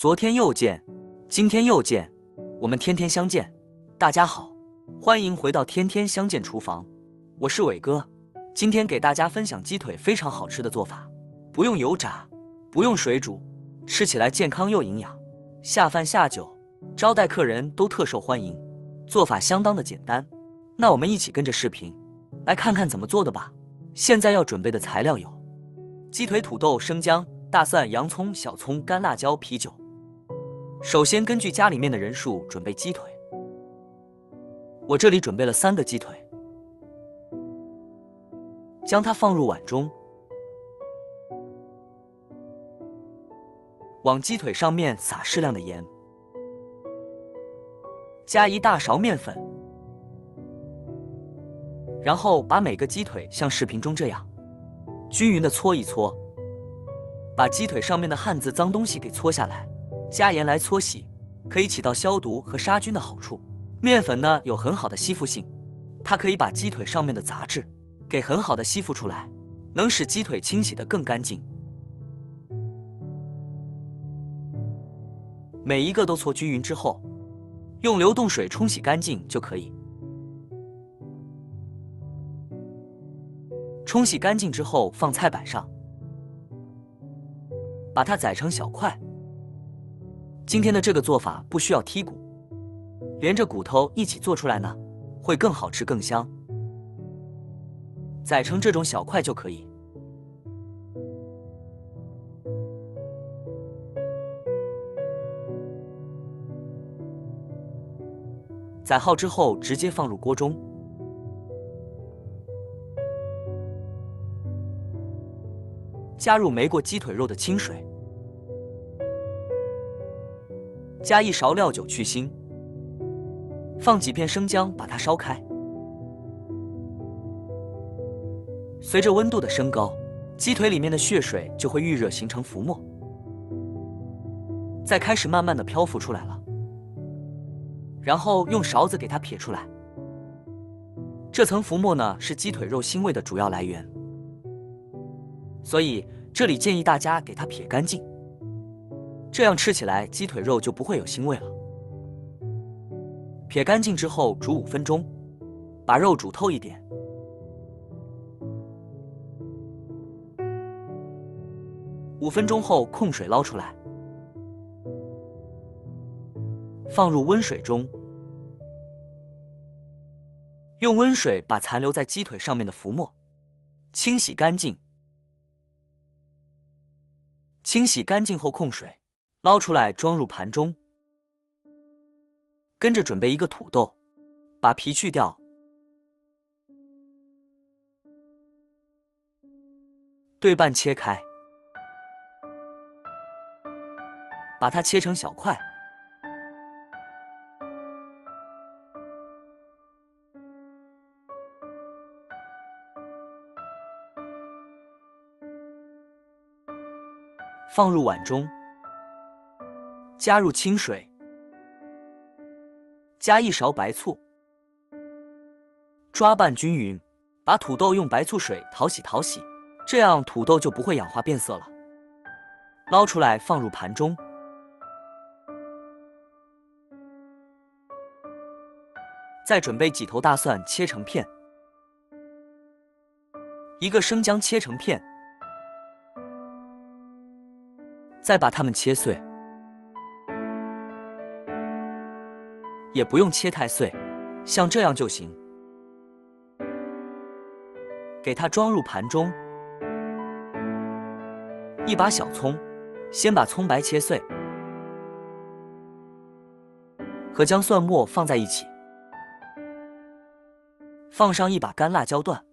昨天又见，今天又见，我们天天相见。大家好，欢迎回到天天相见厨房，我是伟哥。今天给大家分享鸡腿非常好吃的做法，不用油炸，不用水煮，吃起来健康又营养，下饭下酒，招待客人都特受欢迎。做法相当的简单，那我们一起跟着视频来看看怎么做的吧。现在要准备的材料有鸡腿、土豆、生姜、大蒜、洋葱、小葱、干辣椒、啤酒。首先根据家里面的人数准备鸡腿，我这里准备了3个鸡腿，将它放入碗中，往鸡腿上面撒适量的盐，加1大勺面粉，然后把每个鸡腿像视频中这样均匀的搓一搓，把鸡腿上面的汗渍脏东西给搓下来，加盐来搓洗，可以起到消毒和杀菌的好处。面粉呢有很好的吸附性，它可以把鸡腿上面的杂质给很好的吸附出来，能使鸡腿清洗得更干净。每一个都搓均匀之后，用流动水冲洗干净就可以。冲洗干净之后放菜板上，把它宰成小块。今天的这个做法不需要剔骨，连着骨头一起做出来呢，会更好吃更香。宰成这种小块就可以。宰好之后直接放入锅中，加入没过鸡腿肉的清水，加1勺料酒去腥，放几片生姜把它烧开。随着温度的升高，鸡腿里面的血水就会遇热形成浮沫，再开始慢慢的漂浮出来了，然后用勺子给它撇出来。这层浮沫呢是鸡腿肉腥味的主要来源，所以这里建议大家给它撇干净，这样吃起来鸡腿肉就不会有腥味了。撇干净之后煮5分钟，把肉煮透一点。5分钟后控水捞出来，放入温水中，用温水把残留在鸡腿上面的浮沫清洗干净。清洗干净后控水，捞出来装入盘中。跟着准备1个土豆，把皮去掉，对半切开，把它切成小块。放入碗中，加入清水，加1勺白醋，抓拌均匀，把土豆用白醋水淘洗，这样土豆就不会氧化变色了。捞出来放入盘中，再准备几头大蒜切成片，1个生姜切成片，再把它们切碎，也不用切太碎，像这样就行。给它装入盘中。1把小葱，先把葱白切碎，和姜蒜末放在一起，放上1把干辣椒段，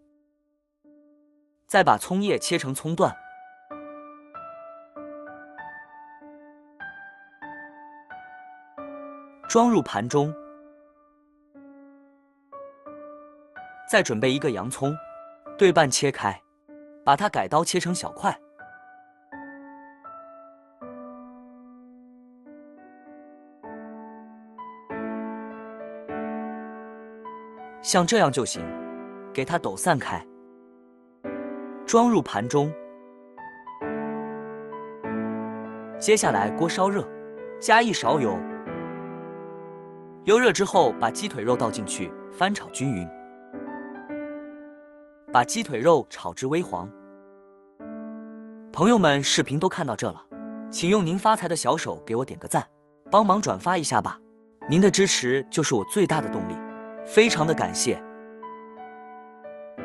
再把葱叶切成葱段，装入盘中。再准备1个洋葱，对半切开，把它改刀切成小块。像这样就行，给它抖散开，装入盘中。接下来锅烧热，加1勺油。油热之后，把鸡腿肉倒进去，翻炒均匀。把鸡腿肉炒至微黄。朋友们，视频都看到这了，请用您发财的小手给我点个赞，帮忙转发一下吧。您的支持就是我最大的动力，非常的感谢。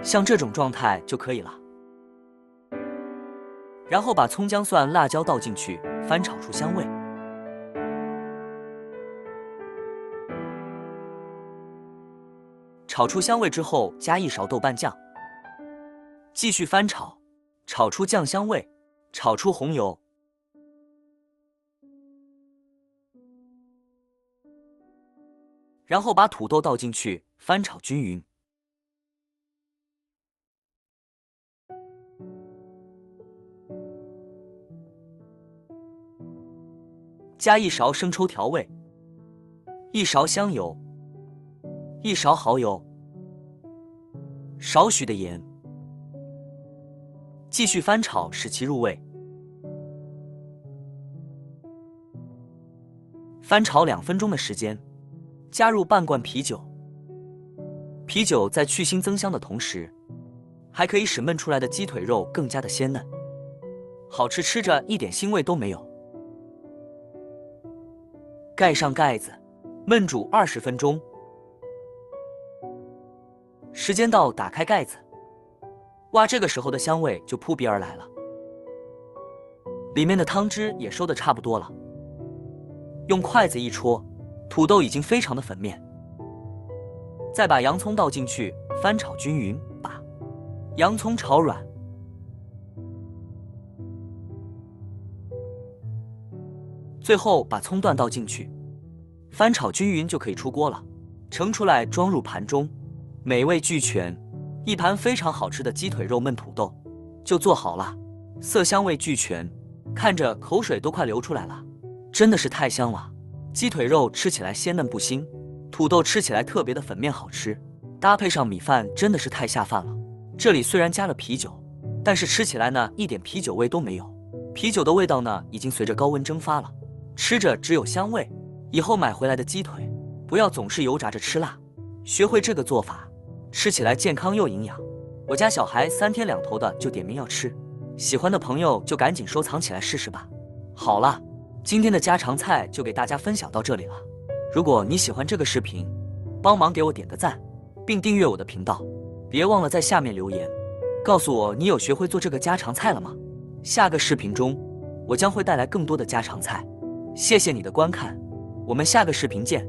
像这种状态就可以了。然后把葱姜蒜辣椒倒进去，翻炒出香味。炒出香味之后，加1勺豆瓣酱，继续翻炒，炒出酱香味，炒出红油。然后把土豆倒进去，翻炒均匀。加1勺生抽调味，1勺香油，1勺蚝油，少许的盐，继续翻炒使其入味。翻炒2分钟的时间，加入半罐啤酒。啤酒在去腥增香的同时，还可以使焖出来的鸡腿肉更加的鲜嫩，好吃，吃着一点腥味都没有。盖上盖子，焖煮20分钟。时间到，打开盖子，哇，这个时候的香味就扑鼻而来了。里面的汤汁也收得差不多了，用筷子一戳，土豆已经非常的粉面。再把洋葱倒进去，翻炒均匀，把洋葱炒软。最后把葱段倒进去，翻炒均匀就可以出锅了。盛出来装入盘中，美味俱全，一盘非常好吃的鸡腿肉焖土豆就做好了，色香味俱全，看着口水都快流出来了，真的是太香了。鸡腿肉吃起来鲜嫩不腥，土豆吃起来特别的粉面好吃，搭配上米饭真的是太下饭了。这里虽然加了啤酒，但是吃起来呢一点啤酒味都没有，啤酒的味道呢已经随着高温蒸发了，吃着只有香味。以后买回来的鸡腿不要总是油炸着吃辣，学会这个做法，吃起来健康又营养。我家小孩3天2头的就点名要吃，喜欢的朋友就赶紧收藏起来试试吧。好了，今天的家常菜就给大家分享到这里了。如果你喜欢这个视频，帮忙给我点个赞，并订阅我的频道，别忘了在下面留言，告诉我你有学会做这个家常菜了吗？下个视频中，我将会带来更多的家常菜。谢谢你的观看，我们下个视频见。